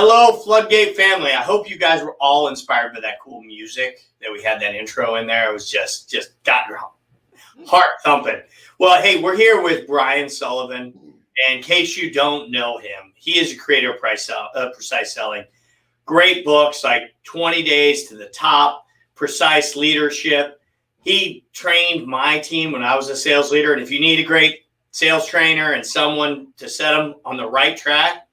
Hello, FloodGate family. I hope you guys were all inspired by that cool music that we had that intro in there. It was just got your heart thumping. Well, hey, we're here with Brian Sullivan. And in case you don't know him, he is a creator of Precise Selling. Great books like 20 Days to the Top, Precise Leadership. He trained my team when I was a sales leader. And if you need a great sales trainer and someone to set them on the right track,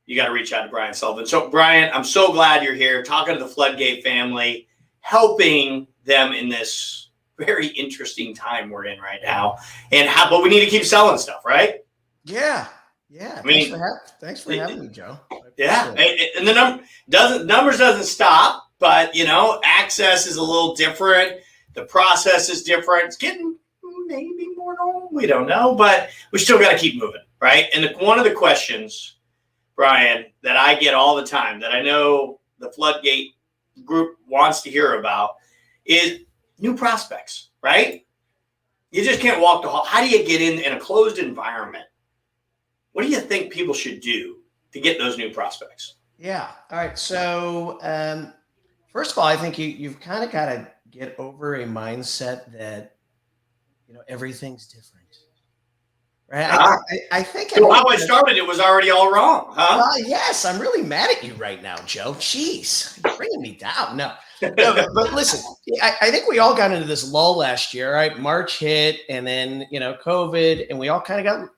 you got to reach out to Brian Sullivan. So, Brian, I'm so glad you're here talking to the FloodGate family, helping them in this very interesting time we're in right now. But we need to keep selling stuff, right? Yeah. I mean, thanks for having me, Joe. Yeah. And the numbers doesn't stop, but access is a little different. The process is different. It's getting maybe more normal. We don't know, but we still got to keep moving, right? And one of the questions, Brian, that I get all the time, that I know the FloodGate group wants to hear about, is new prospects, right? You just can't walk the hall. How do you get in a closed environment? What do you think people should do to get those new prospects? Yeah. All right. So first of all, I think you've kind of got to get over a mindset that, everything's different. Right. I think so how I started it was already all wrong, huh? Yes, I'm really mad at you right now, Joe. Jeez, you're bringing me down. No, but listen, I think we all got into this lull last year, right? March hit, and then COVID, and we all kind of got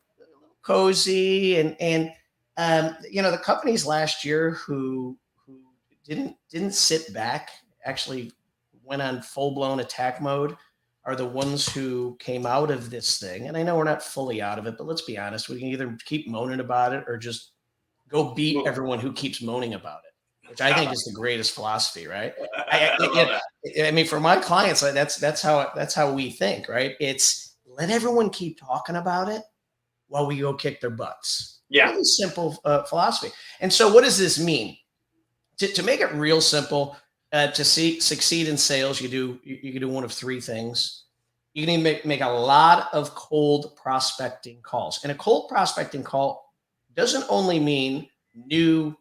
cozy, and the companies last year who didn't sit back, actually went on full blown attack mode, are the ones who came out of this thing. And I know we're not fully out of it, but let's be honest. We can either keep moaning about it or just go beat everyone who keeps moaning about it, which I think is the greatest philosophy, right? I mean, for my clients, that's how we think, right? It's let everyone keep talking about it while we go kick their butts. Yeah. Really simple philosophy. And so what does this mean? To make it real simple, to succeed in sales, you can do one of three things. You can make a lot of cold prospecting calls. And a cold prospecting call doesn't only mean new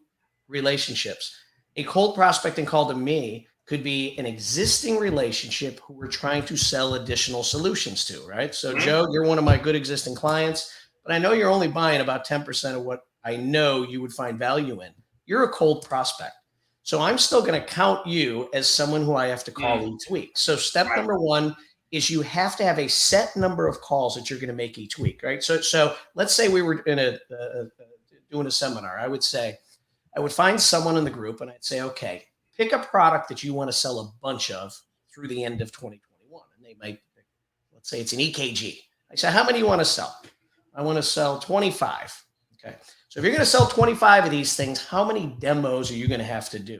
relationships. A cold prospecting call to me could be an existing relationship who we're trying to sell additional solutions to, right? So, Joe, you're one of my good existing clients, but I know you're only buying about 10% of what I know you would find value in. You're a cold prospect. So I'm still going to count you as someone who I have to call each week. So step number one is you have to have a set number of calls that you're going to make each week, right? So let's say we were doing a seminar. I would find someone in the group and I'd say, okay, pick a product that you want to sell a bunch of through the end of 2021. And they might, let's say it's an EKG. I say, how many do you want to sell? I want to sell 25. Okay. So if you're going to sell 25 of these things, how many demos are you going to have to do?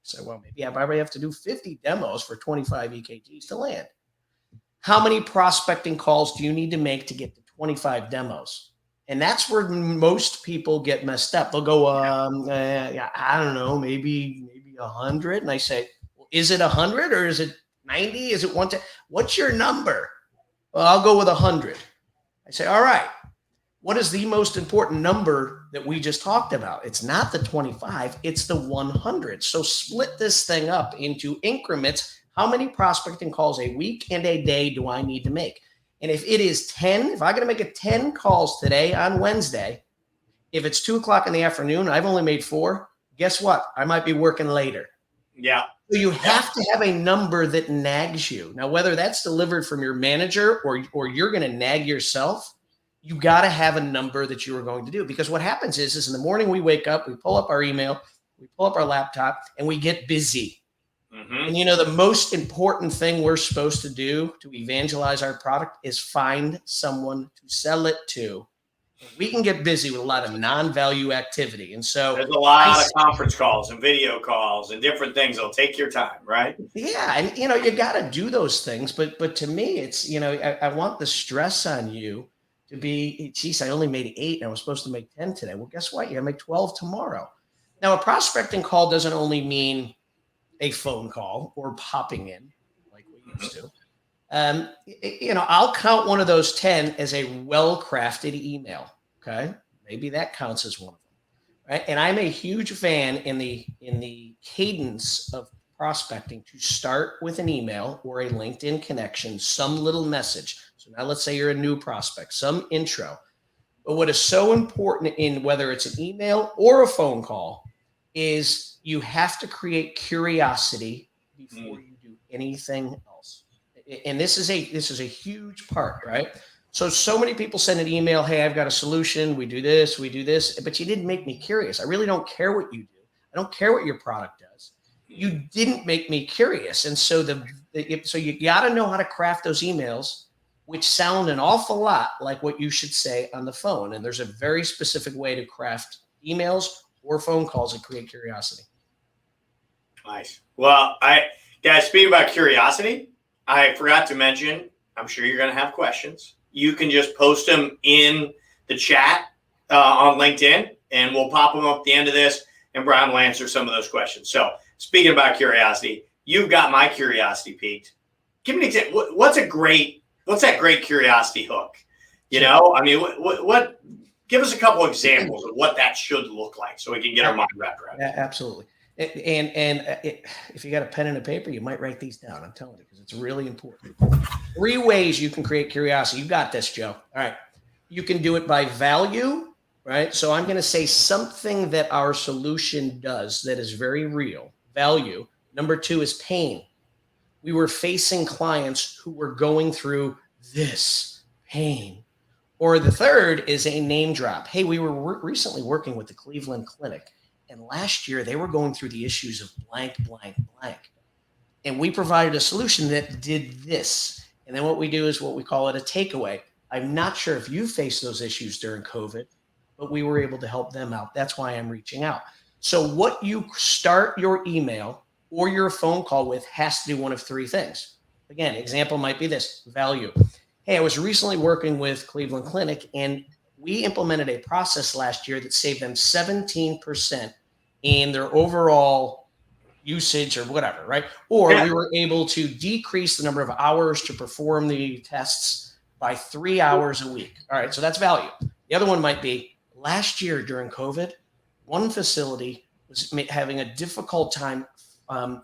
So, well, maybe I probably have to do 50 demos for 25 EKGs to land. How many prospecting calls do you need to make to get to 25 demos? And that's where most people get messed up. They'll go, I don't know, maybe 100. And I say, well, is it 100 or is it 90? Is it 110? What's your number? Well, I'll go with 100. I say, all right. What is the most important number that we just talked about? It's not the 25, it's the 100. So split this thing up into increments. How many prospecting calls a week and a day do I need to make? And if it is 10, if I'm going to make 10 calls today on Wednesday, if it's 2:00 in the afternoon, I've only made 4, guess what? I might be working later. Yeah. So you have to have a number that nags you. Now, whether that's delivered from your manager or you're going to nag yourself, you got to have a number that you are going to do, because what happens is in the morning we wake up, we pull up our email, we pull up our laptop, and we get busy. And the most important thing we're supposed to do to evangelize our product is find someone to sell it to. We can get busy with a lot of non-value activity. And so there's a lot of conference calls and video calls and different things. It'll take your time, right? Yeah. And, you got to do those things. But to me, it's, I want the stress on you to be, geez, I only made 8 and I was supposed to make 10 today. Well, guess what? You're going to make 12 tomorrow. Now, a prospecting call doesn't only mean a phone call or popping in like we used to. I'll count one of those 10 as a well-crafted email. Okay. Maybe that counts as one of them. right? And I'm a huge fan in the cadence of prospecting to start with an email or a LinkedIn connection, some little message. So now let's say you're a new prospect, some intro. But what is so important in whether it's an email or a phone call is you have to create curiosity before you do anything else. And this is a huge part, right? So many people send an email, hey, I've got a solution, we do this, but you didn't make me curious. I really don't care what you do. I don't care what your product does. You didn't make me curious. And so so you got to know how to craft those emails, which sound an awful lot like what you should say on the phone. And there's a very specific way to craft emails or phone calls that create curiosity. Nice. Well, guys, speaking about curiosity, I forgot to mention, I'm sure you're going to have questions. You can just post them in the chat on LinkedIn, and we'll pop them up at the end of this, and Brian will answer some of those questions. So speaking about curiosity, you've got my curiosity piqued. Give me an example. What's that great curiosity hook? You know, I mean, what give us a couple examples of what that should look like so we can get our mind wrapped around it. Absolutely. If you got a pen and a paper, you might write these down. I'm telling you, because it's really important. 3 ways you can create curiosity. You got this, Joe. All right. You can do it by value, right? So I'm going to say something that our solution does that is very real. Value. Number 2 is pain. We were facing clients who were going through this pain. Or the third is a name drop. Hey, we were recently working with the Cleveland Clinic. And last year, they were going through the issues of blank, blank, blank. And we provided a solution that did this. And then what we do is what we call it a takeaway. I'm not sure if you faced those issues during COVID, but we were able to help them out. That's why I'm reaching out. So what you start your email or your phone call with has to do one of 3 things. Again, example might be this: value. Hey, I was recently working with Cleveland Clinic, and we implemented a process last year that saved them 17% in their overall usage or whatever, right? Or we were able to decrease the number of hours to perform the tests by 3 hours a week. All right, so that's value. The other one might be last year during COVID, one facility was having a difficult time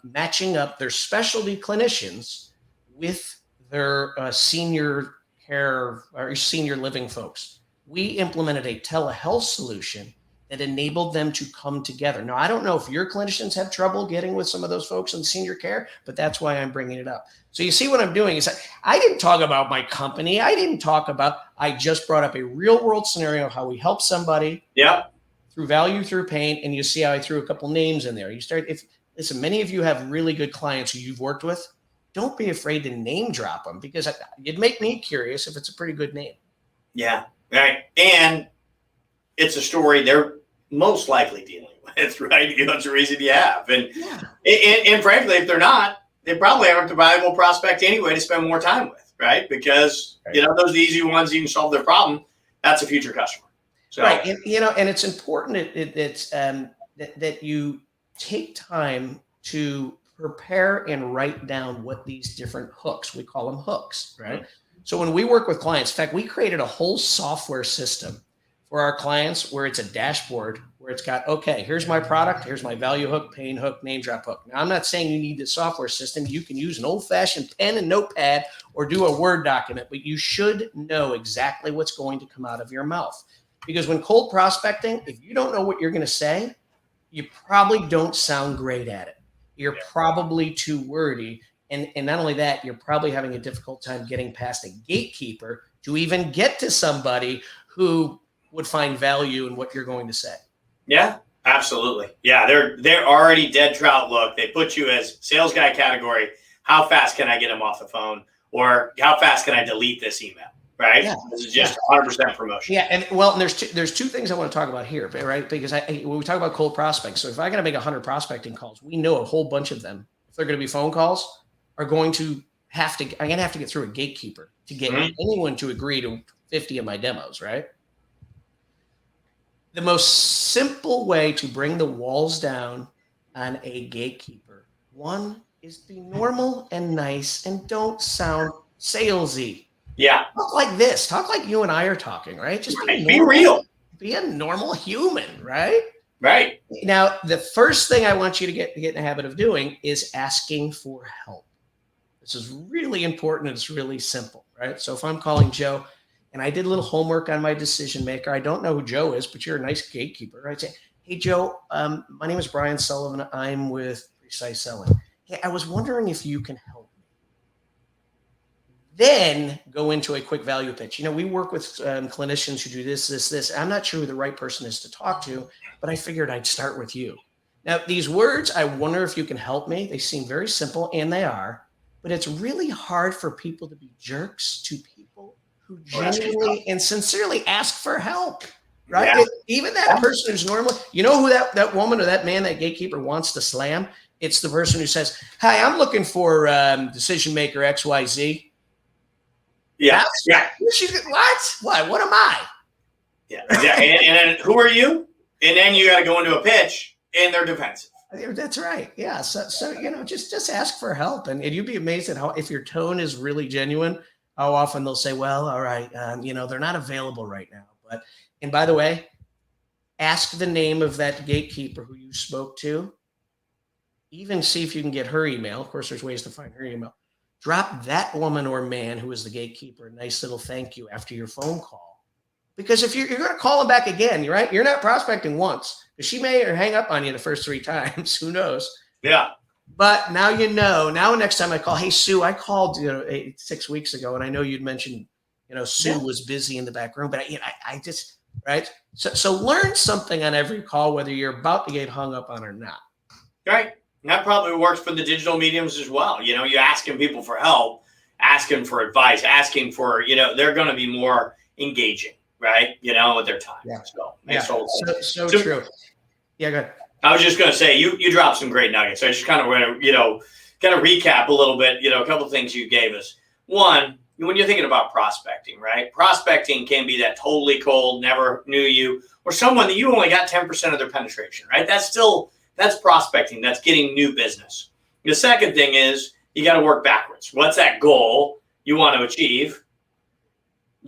matching up their specialty clinicians with their senior care or senior living folks. We implemented a telehealth solution that enabled them to come together. Now, I don't know if your clinicians have trouble getting with some of those folks in senior care, but that's why I'm bringing it up. So you see what I'm doing is I didn't talk about my company. I just brought up a real world scenario of how we help somebody through value, through pain. And you see how I threw a couple names in there. Listen, many of you have really good clients who you've worked with. Don't be afraid to name drop them, because it'd make me curious if it's a pretty good name. Yeah. Right. And it's a story they're most likely dealing with, right? That's a reason you have. And frankly, if they're not, they probably aren't the valuable prospect anyway to spend more time with, right? Because, those are the easy ones, you can solve their problem. That's a future customer. So, right. And it's important that you take time to prepare and write down what these different hooks, we call them hooks, right? Mm-hmm. So when we work with clients, in fact, we created a whole software system for our clients where it's a dashboard where it's got, okay, here's my product, here's my value hook, pain hook, name drop hook. Now, I'm not saying you need the software system. You can use an old-fashioned pen and notepad or do a Word document, but you should know exactly what's going to come out of your mouth. Because when cold prospecting, if you don't know what you're going to say, you probably don't sound great at it. You're probably too wordy. And not only that, you're probably having a difficult time getting past a gatekeeper to even get to somebody who would find value in what you're going to say. Yeah, absolutely. Yeah, they're already dead trout look. They put you as sales guy category. How fast can I get them off the phone? Or how fast can I delete this email? Right? Yeah. This is just 100% promotion. Yeah, and there's 2 things I want to talk about here, right? Because when we talk about cold prospects, so if I got to make 100 prospecting calls, we know a whole bunch of them, if they're going to be phone calls, I'm going to have to get through a gatekeeper to get anyone to agree to 50 of my demos, right? The most simple way to bring the walls down on a gatekeeper, one, is be normal and nice and don't sound salesy. Yeah. Talk like this. Talk like you and I are talking, right? Just be real. Be a normal human, right? Right. Now, the first thing I want you to get in the habit of doing is asking for help. This is really important. It's really simple, right? So if I'm calling Joe and I did a little homework on my decision maker, I don't know who Joe is, but you're a nice gatekeeper, right? Say, hey, Joe, my name is Brian Sullivan. I'm with Precise Selling. Hey, I was wondering if you can help me. Then go into a quick value pitch. We work with clinicians who do this. I'm not sure who the right person is to talk to, but I figured I'd start with you. Now, these words, I wonder if you can help me. They seem very simple, and they are. But it's really hard for people to be jerks to people who genuinely and sincerely ask for help, right? Yeah. Even that person who's normally, who that woman or that man, that gatekeeper wants to slam? It's the person who says, hi, I'm looking for decision maker XYZ. Yeah. Yeah. What am I? Yeah. And then who are you? And then you got to go into a pitch and they're defensive. That's right. Yeah. So just ask for help, and you'd be amazed at how, if your tone is really genuine, how often they'll say, well, all right, they're not available right now. And by the way, ask the name of that gatekeeper who you spoke to. Even see if you can get her email. Of course, there's ways to find her email. Drop that woman or man who is the gatekeeper a nice little thank you after your phone call. Because if you're going to call them back again, right? You're not prospecting once. Because she may hang up on you the first 3 times. Who knows? Yeah. But now Now next time I call, hey, Sue, I called 6 weeks ago, and I know you'd mentioned Sue was busy in the back room, but I just right. So learn something on every call, whether you're about to get hung up on or not. Right. And that probably works for the digital mediums as well. You're asking people for help, asking for advice, asking for they're going to be more engaging. Right, with their time. Yeah. So true. Yeah, go ahead. I was just going to say you dropped some great nuggets. I just kind of want to kind of recap a little bit. A couple of things you gave us. One, when you're thinking about prospecting, right? Prospecting can be that totally cold, never knew you, or someone that you only got 10% of their penetration. Right? That's prospecting. That's getting new business. The second thing is you got to work backwards. What's that goal you want to achieve?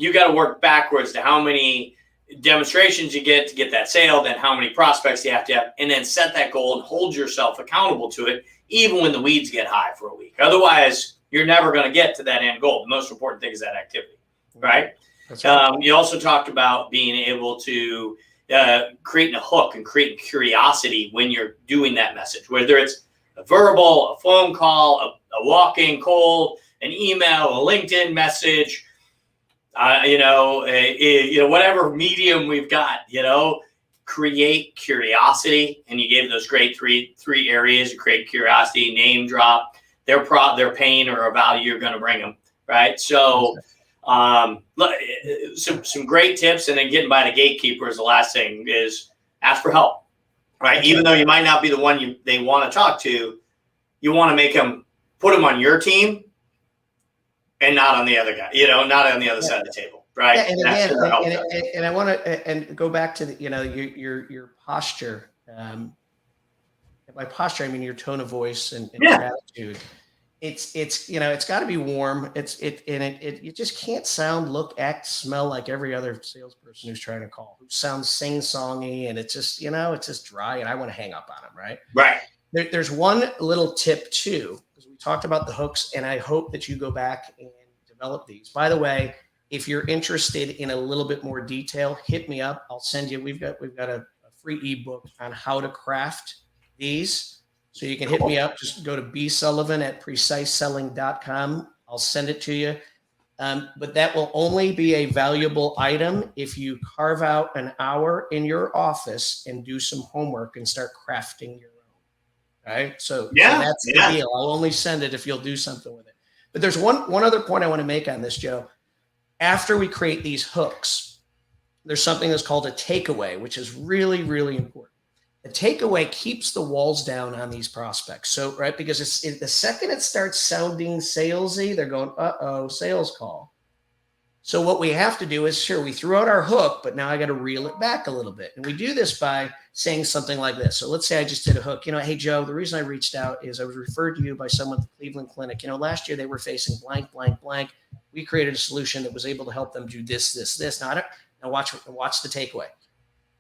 You got to work backwards to how many demonstrations you get to get that sale, then how many prospects you have to have, and then set that goal and hold yourself accountable to it, even when the weeds get high for a week. Otherwise, you're never going to get to that end goal. The most important thing is that activity, right? That's right. You also talked about being able to creating a hook and creating curiosity when you're doing that message, whether it's a verbal, a phone call, a walk-in cold, an email, a LinkedIn message, whatever medium we've got, create curiosity. And you gave those great three areas. You create curiosity, name drop, their pain or a value you're going to bring them. Right. So some great tips. And then getting by the gatekeeper is the last thing is ask for help. Right. Even though you might not be the one they want to talk to, you want to make them put them on your team. And not on the other guy, not on the other side of the table, right? Yeah, and again, and I want to go back to your posture. By posture, I mean your tone of voice and your attitude. It's got to be warm. You just can't sound, look, act, smell like every other salesperson who's trying to call, who sounds sing-songy, and it's just it's just dry, and I want to hang up on them, right? Right. There's one little tip too. We talked about the hooks, and I hope that you go back and develop these. By the way, if you're interested in a little bit more detail, hit me up. I'll send you. We've got a free ebook on how to craft these. So you can hit me up. Just go to bsullivan@preciseselling.com. I'll send it to you. But that will only be a valuable item if you carve out an hour in your office and do some homework and start crafting your own. Right. So that's the deal. I'll only send it if you'll do something with it. But there's one other point I want to make on this, Joe. After we create these hooks, there's something that's called a takeaway, which is really, really important. The takeaway keeps the walls down on these prospects. So, right, because the second it starts sounding salesy, they're going, sales call. So what we have to do is, sure, we threw out our hook, but now I got to reel it back a little bit. And we do this by saying something like this. So let's say I just did a hook. Hey, Joe, the reason I reached out is I was referred to you by someone at the Cleveland Clinic. Last year they were facing blank, blank, blank. We created a solution that was able to help them do this, this, this. Now watch the takeaway.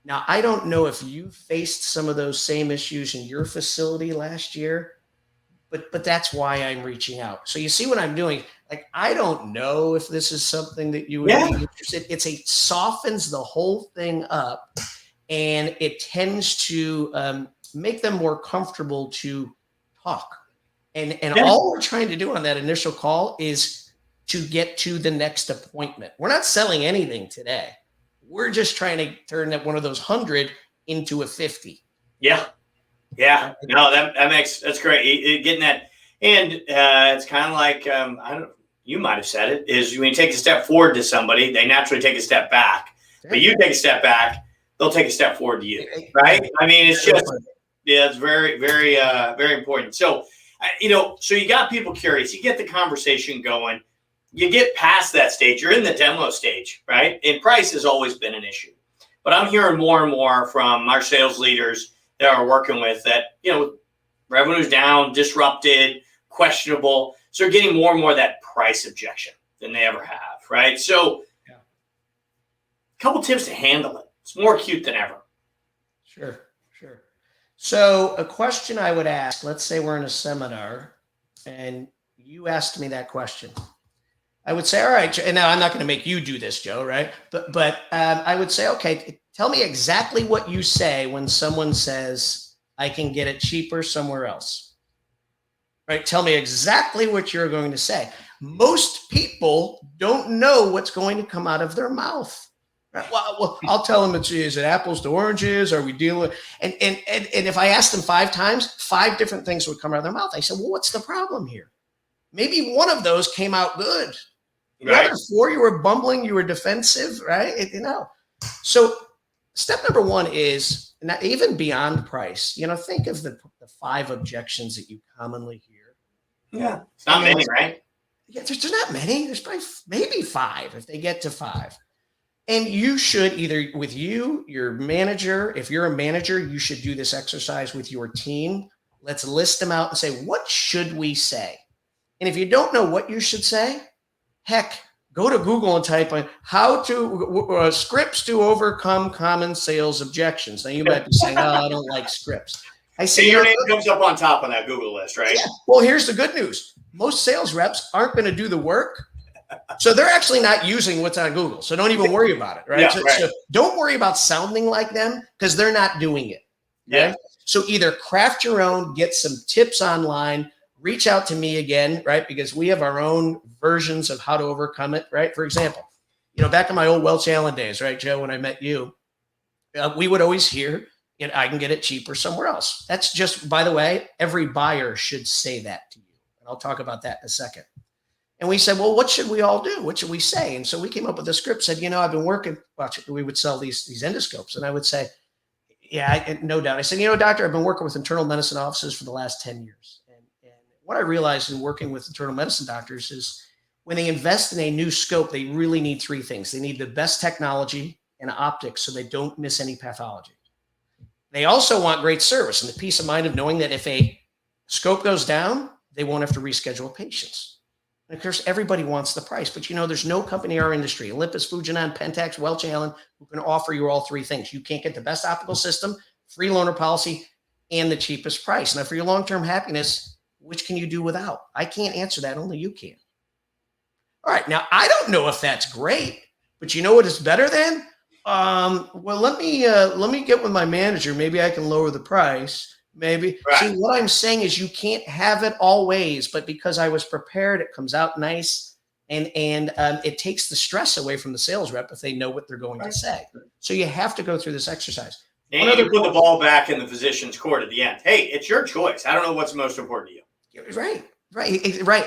Now, I don't know if you faced some of those same issues in your facility last year, but that's why I'm reaching out. So you see what I'm doing? Like, I don't know if this is something that you would Yeah. be interested. It softens the whole thing up, and it tends to make them more comfortable to talk. And Yeah. all we're trying to do on that initial call is to get to the next appointment. We're not selling anything today. We're just trying to turn that one of those 100 into a 50. Yeah. Yeah. No, that's great. Getting that. And it's kind of like, I don't, you might've said it, is when you take a step forward to somebody, they naturally take a step back, but you take a step back, they'll take a step forward to you. Right. I mean, it's just, it's very, very, very important. So, so you got people curious, you get the conversation going, you get past that stage, you're in the demo stage, right? And price has always been an issue, but I'm hearing more and more from our sales leaders that are working with that, revenue's down, disrupted, questionable. So they're getting more and more of that price objection than they ever have, right? So a couple tips to handle it. It's more acute than ever. Sure. So a question I would ask, let's say we're in a seminar and you asked me that question. I would say, all right, and now I'm not going to make you do this, Joe, right? But I would say, okay, tell me exactly what you say when someone says, I can get it cheaper somewhere else. Right? Tell me exactly what you're going to say. Most people don't know what's going to come out of their mouth. Right? Well, I'll tell them is it apples to oranges? Are we dealing? And if I asked them 5 times, 5 different things would come out of their mouth. I said, well, what's the problem here? Maybe one of those came out good. The other 4, you were bumbling, you were defensive, right? So step number 1 is not even beyond price. Think of the 5 objections that you commonly hear. Yeah, it's not many, right? Yeah, there's not many. There's probably maybe 5 if they get to 5. And you should either with your manager, if you're a manager, you should do this exercise with your team. Let's list them out and say, what should we say? And if you don't know what you should say, heck, go to Google and type in how to scripts to overcome common sales objections. Now you might be saying, oh, I don't like scripts. I say your name comes up on top on that Google list, right? Yeah. Well, here's the good news. Most sales reps aren't going to do the work. So they're actually not using what's on Google. So don't even worry about it, right? Yeah, so don't worry about sounding like them because they're not doing it. Yeah. Right? So either craft your own, get some tips online, reach out to me again, right? Because we have our own versions of how to overcome it, right? For example, back in my old Welch Allen days, right, Joe, when I met you, we would always hear, I can get it cheaper somewhere else. That's just, by the way, every buyer should say that to you. And I'll talk about that in a second. And we said, well, what should we all do? What should we say? And so we came up with a script, said, I've been working, we would sell these endoscopes. And I would say, yeah, no doubt. I said, doctor, I've been working with internal medicine offices for the last 10 years. And what I realized in working with internal medicine doctors is when they invest in a new scope, they really need 3 things. They need the best technology and optics so they don't miss any pathology. They also want great service and the peace of mind of knowing that if a scope goes down, they won't have to reschedule patients. And of course, everybody wants the price, but there's no company in our industry, Olympus, Fujinon, Pentax, Welch Allen, who can offer you all 3 things. You can't get the best optical system, free loaner policy, and the cheapest price. Now, for your long-term happiness, which can you do without? I can't answer that. Only you can. All right. Now, I don't know if that's great, but you know what is better than? Well, let me get with my manager. Maybe I can lower the price. Maybe. Right. See, what I'm saying is you can't have it always, but because I was prepared, it comes out nice. And it takes the stress away from the sales rep if they know what they're going to say. So you have to go through this exercise. And you put the ball back in the physician's court at the end. Hey, it's your choice. I don't know what's most important to you. Right.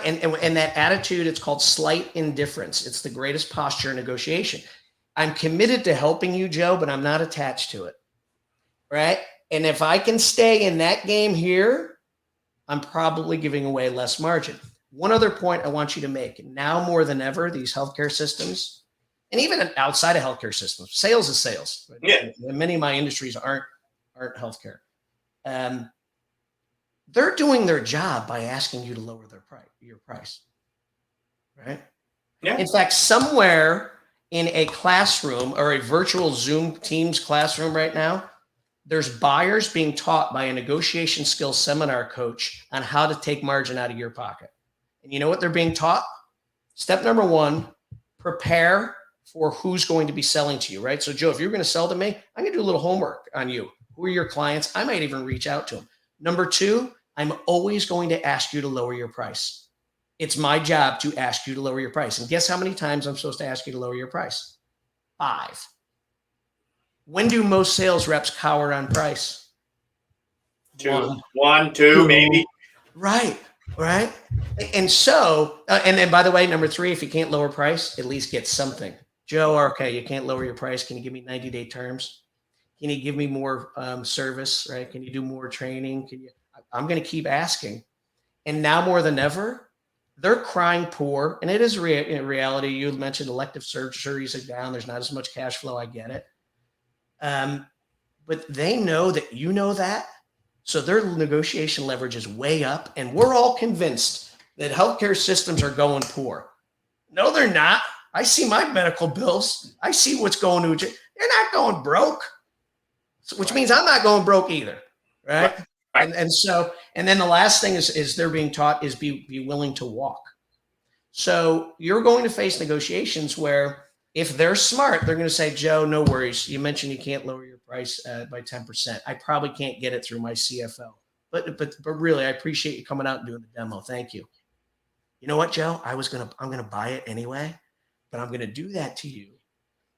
And that attitude, it's called slight indifference. It's the greatest posture in negotiation. I'm committed to helping you, Joe, but I'm not attached to it. Right. And if I can stay in that game here, I'm probably giving away less margin. One other point I want you to make. Now more than ever, these healthcare systems, and even outside of healthcare systems, sales is sales. Right? Yeah. Many of my industries aren't healthcare. They're doing their job by asking you to lower your price. Right? Yeah. In fact, somewhere in a classroom or a virtual Zoom Teams classroom right now, there's buyers being taught by a negotiation skills seminar coach on how to take margin out of your pocket. And you know what they're being taught? Step number one, prepare for who's going to be selling to you, right? So Joe, if you're going to sell to me, I'm going to do a little homework on you. Who are your clients? I might even reach out to them. Number two, I'm always going to ask you to lower your price. It's my job to ask you to lower your price. And guess how many times I'm supposed to ask you to lower your price? 5. When do most sales reps cower on price? 2, 1, 2, maybe. Right. And so, and then by the way, number 3, if you can't lower price, at least get something. Joe, okay, you can't lower your price. Can you give me 90-day terms? Can you give me more service, right? Can you do more training? I'm going to keep asking. And now more than ever, they're crying poor. And it is in reality. You mentioned elective surgeries are down. There's not as much cash flow. I get it. But they know that you know that. So their negotiation leverage is way up. And we're all convinced that healthcare systems are going poor. No, they're not. I see my medical bills. I see what's going to. They're not going broke, which means I'm not going broke either. Right. And then the last thing is they're being taught is be willing to walk. So you're going to face negotiations where if they're smart, they're going to say, Joe, no worries. You mentioned you can't lower your price by 10%. I probably can't get it through my CFO, but really, I appreciate you coming out and doing the demo. Thank you. You know what, Joe? I'm going to buy it anyway, but I'm going to do that to you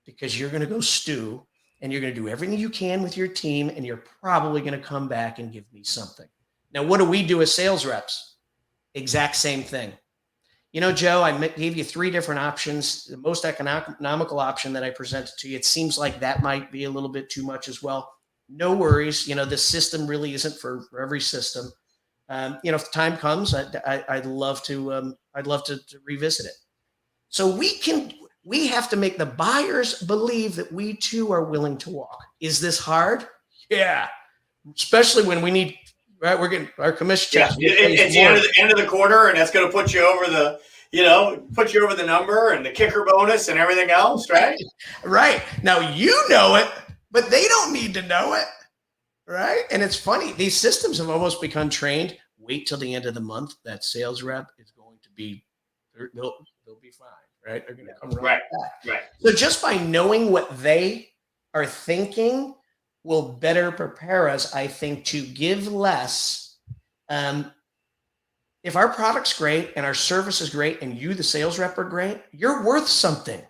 because you're going to go stew and you're going to do everything you can with your team. And you're probably going to come back and give me something. Now, what do we do as sales reps? Exact same thing. You know, Joe, I gave you 3 different options. The most economical option that I presented to you, it seems like that might be a little bit too much as well. No worries. You know, this system really isn't for every system. You know, if the time comes, I'd love to revisit it. So we have to make the buyers believe that we too are willing to walk. Is this hard? Yeah, especially when we need. Right, we're getting our commission checks. Yeah, it's the end of the quarter, and that's going to put you over the number and the kicker bonus and everything else, right? Right. Now you know it, but they don't need to know it, right? And it's funny; these systems have almost become trained. Wait till the end of the month. That sales rep is going to be, they'll be fine, right? They're going to come right back. Right. So just by knowing what they are thinking will better prepare us, I think, to give less. If our product's great and our service is great and you, the sales rep, are great, you're worth something.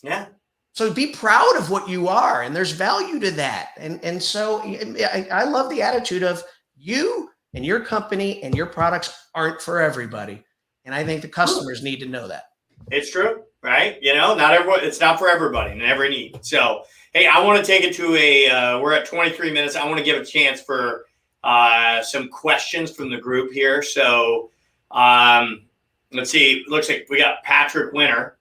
Yeah. So be proud of what you are, and there's value to that. And so I love the attitude of you and your company and your products aren't for everybody. And I think the customers need to know that. It's true, right? You know, it's not for everybody and every need. So, hey, I want to take it to we're at 23 minutes. I want to give a chance for some questions from the group here. So let's see. Looks like we got Patrick Winter.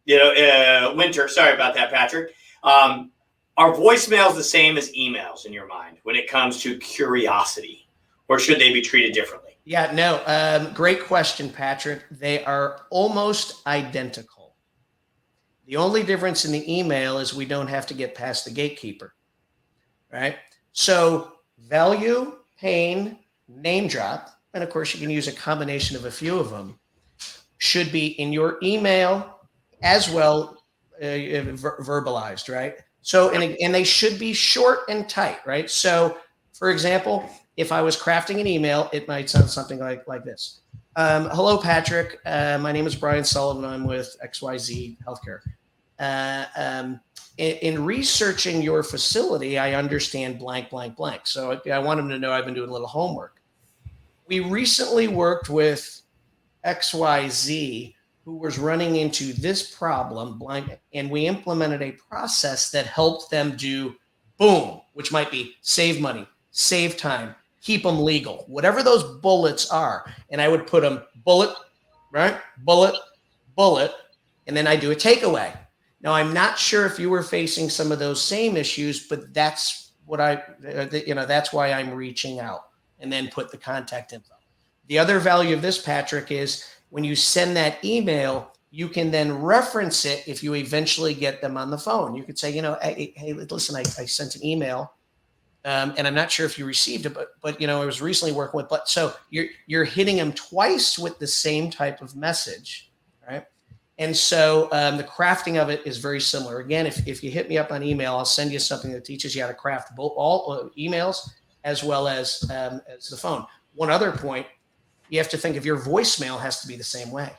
Winter. Sorry about that, Patrick. Are voicemails the same as emails in your mind when it comes to curiosity, or should they be treated differently? Yeah, no. Great question, Patrick. They are almost identical. The only difference in the email is we don't have to get past the gatekeeper, right? So value, pain, name drop, and of course you can use a combination of a few of them, should be in your email as well, verbalized, right? So, and they should be short and tight, right? So for example, if I was crafting an email, it might sound something like this. Hello, Patrick. My name is Brian Sullivan. I'm with XYZ Healthcare. In researching your facility, I understand blank, blank, blank. So I want them to know I've been doing a little homework. We recently worked with XYZ, who was running into this problem, blank, and we implemented a process that helped them do boom, which might be save money, save time, keep them legal, whatever those bullets are. And I would put them bullet, right? Bullet, and then I do a takeaway. Now, I'm not sure if you were facing some of those same issues, but that's what that's why I'm reaching out, and then put the contact info. The other value of this, Patrick, is when you send that email, you can then reference it if you eventually get them on the phone. You could say, hey, listen, I sent an email, and I'm not sure if you received it, but I was recently working with, but so you're hitting them twice with the same type of message, right? And so the crafting of it is very similar. Again, if you hit me up on email, I'll send you something that teaches you how to craft both all emails as well as the phone. One other point, you have to think of your voicemail has to be the same way,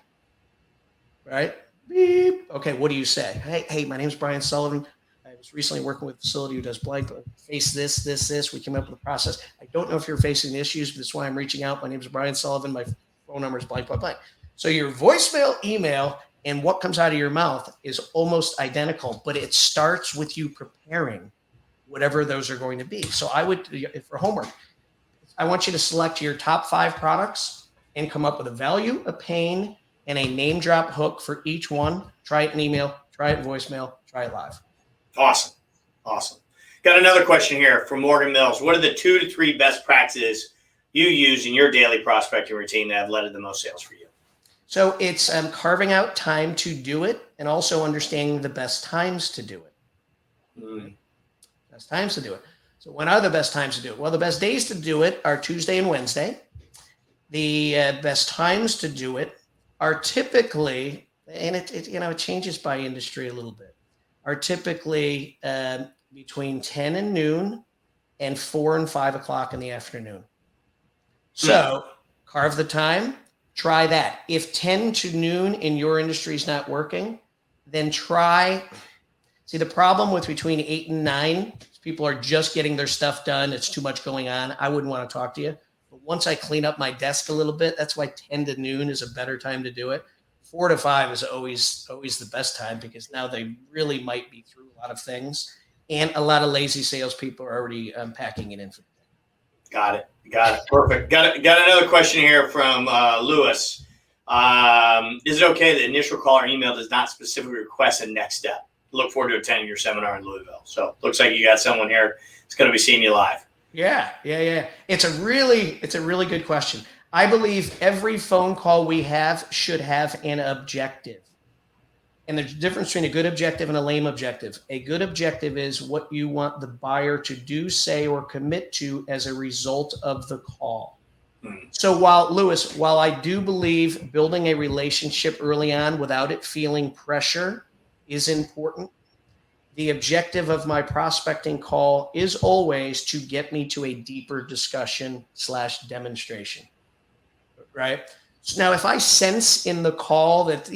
right? Beep. Okay, what do you say? Hey, my name's Brian Sullivan. I was recently working with a facility who does blank, face this. We came up with a process. I don't know if you're facing issues, but that's why I'm reaching out. My name is Brian Sullivan. My phone number is blank. So your voicemail, email, and what comes out of your mouth is almost identical, but it starts with you preparing whatever those are going to be. So I would, for homework, I want you to select your top 5 products and come up with a value, a pain, and a name drop hook for each one. Try it in email, try it in voicemail, try it live. Awesome. Got another question here from Morgan Mills. What are the 2 to 3 best practices you use in your daily prospecting routine that have led to the most sales for you? So it's carving out time to do it and also understanding the best times to do it. Best times to do it. So when are the best times to do it? Well, the best days to do it are Tuesday and Wednesday. The best times to do it are typically, and it changes by industry a little bit, are typically between 10 and noon and 4 and 5 o'clock in the afternoon. So carve the time. Try that. If 10 to noon in your industry is not working, then see the problem with between 8 and 9, people are just getting their stuff done. It's too much going on. I wouldn't want to talk to you. But once I clean up my desk a little bit, that's why 10 to noon is a better time to do it. 4 to 5 is always the best time because now they really might be through a lot of things. And a lot of lazy salespeople are already packing it in for the day. Got it. Perfect. Got another question here from Lewis. Is it okay that initial call or email does not specifically request a next step? Look forward to attending your seminar in Louisville. So looks like you got someone here that's going to be seeing you live. Yeah. It's a really good question. I believe every phone call we have should have an objective. And there's a difference between a good objective and a lame objective. A good objective is what you want the buyer to do, say, or commit to as a result of the call. So while I do believe building a relationship early on without it feeling pressure is important, the objective of my prospecting call is always to get me to a deeper discussion / demonstration, right? So now if I sense in the call that,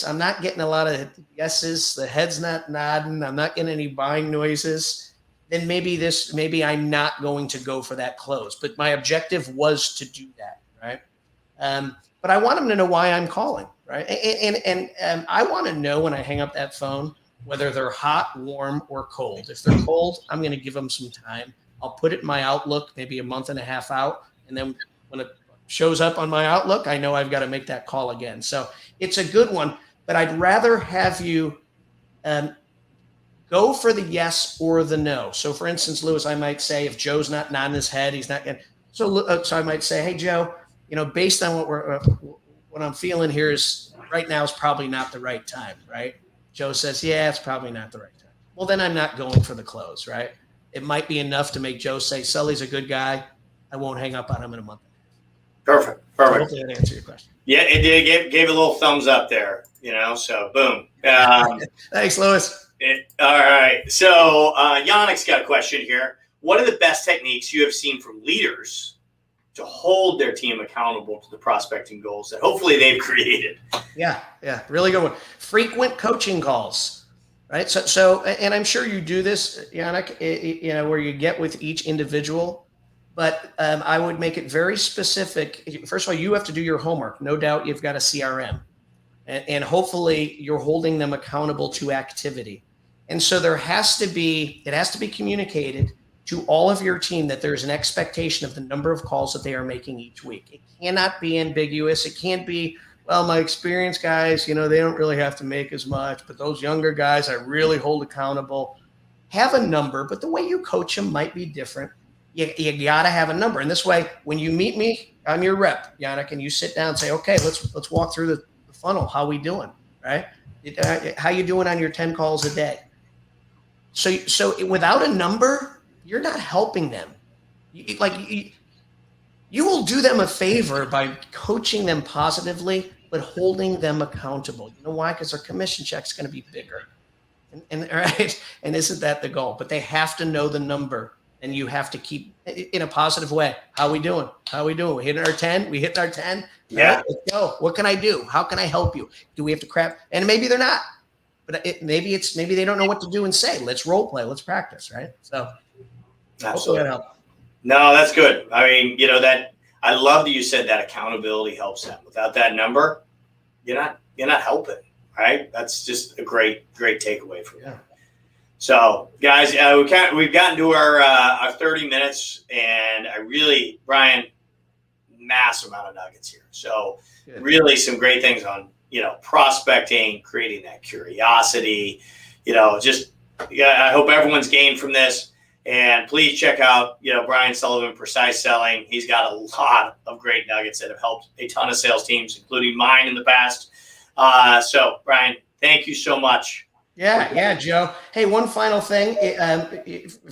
I'm not getting a lot of yeses, the head's not nodding, I'm not getting any buying noises, then maybe I'm not going to go for that close. But my objective was to do that, right? But I want them to know why I'm calling, right? And I want to know when I hang up that phone, whether they're hot, warm, or cold. If they're cold, I'm going to give them some time. I'll put it in my Outlook, maybe a month and a half out. And then when it shows up on my Outlook, I know I've got to make that call again. So it's a good one, but I'd rather have you go for the yes or the no. So for instance, Lewis, I might say if Joe's not nodding his head, he's not going to. So I might say, hey, Joe, based on what I'm feeling here is right now is probably not the right time, right? Joe says, yeah, it's probably not the right time. Well, then I'm not going for the close, right? It might be enough to make Joe say, Sully's a good guy. I won't hang up on him in a month. Perfect. So hopefully that answered your question. Yeah, it did. Gave a little thumbs up there, so boom. Thanks, Lewis. All right. So Yannick's got a question here. What are the best techniques you have seen from leaders to hold their team accountable to the prospecting goals that hopefully they've created? Yeah. Really good one. Frequent coaching calls, right? So, and I'm sure you do this, Yannick, where you get with each individual. But I would make it very specific. First of all, you have to do your homework. No doubt you've got a CRM. And hopefully you're holding them accountable to activity. And so it has to be communicated to all of your team that there's an expectation of the number of calls that they are making each week. It cannot be ambiguous. It can't be, well, my experienced guys, they don't really have to make as much, but those younger guys I really hold accountable. Have a number, but the way you coach them might be different. You got to have a number. And this way, when you meet me, I'm your rep, Yannick, and you sit down and say, okay, let's walk through the funnel. How we doing? Right? How you doing on your 10 calls a day? So without a number, you're not helping them. You will do them a favor by coaching them positively, but holding them accountable. You know why? Because their commission check's going to be bigger. And right. And isn't that the goal? But they have to know the number, and you have to keep in a positive way. How we doing? How we doing? We hitting our 10? We hitting our 10? Yeah. Right, let's go. What can I do? How can I help you? Do we have to crap? And maybe they're not, but maybe they don't know what to do and say. Let's role play. Let's practice. Right. So hopefully that helps. No, that's good. I mean, that I love that you said that accountability helps them. Without that number, you're not helping. Right. That's just a great takeaway from you. So, guys, we've gotten to our 30 minutes, and Brian, massive amount of nuggets here. So, really, some great things on prospecting, creating that curiosity. I hope everyone's gained from this. And please check out Brian Sullivan, Precise Selling. He's got a lot of great nuggets that have helped a ton of sales teams, including mine in the past. So, Brian, thank you so much. Yeah, Joe. Hey, one final thing. If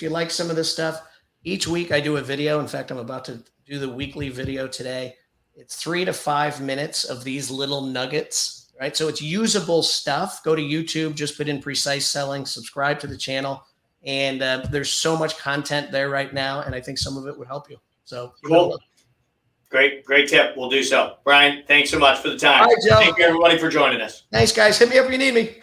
you like some of this stuff, each week I do a video. In fact, I'm about to do the weekly video today. It's 3 to 5 minutes of these little nuggets, right? So it's usable stuff. Go to YouTube, just put in Precise Selling, subscribe to the channel. And there's so much content there right now, and I think some of it would help you. So cool. Great tip. We'll do so. Brian, thanks so much for the time. All right, Joe. Thank you, everybody, for joining us. Thanks, guys. Hit me up if you need me.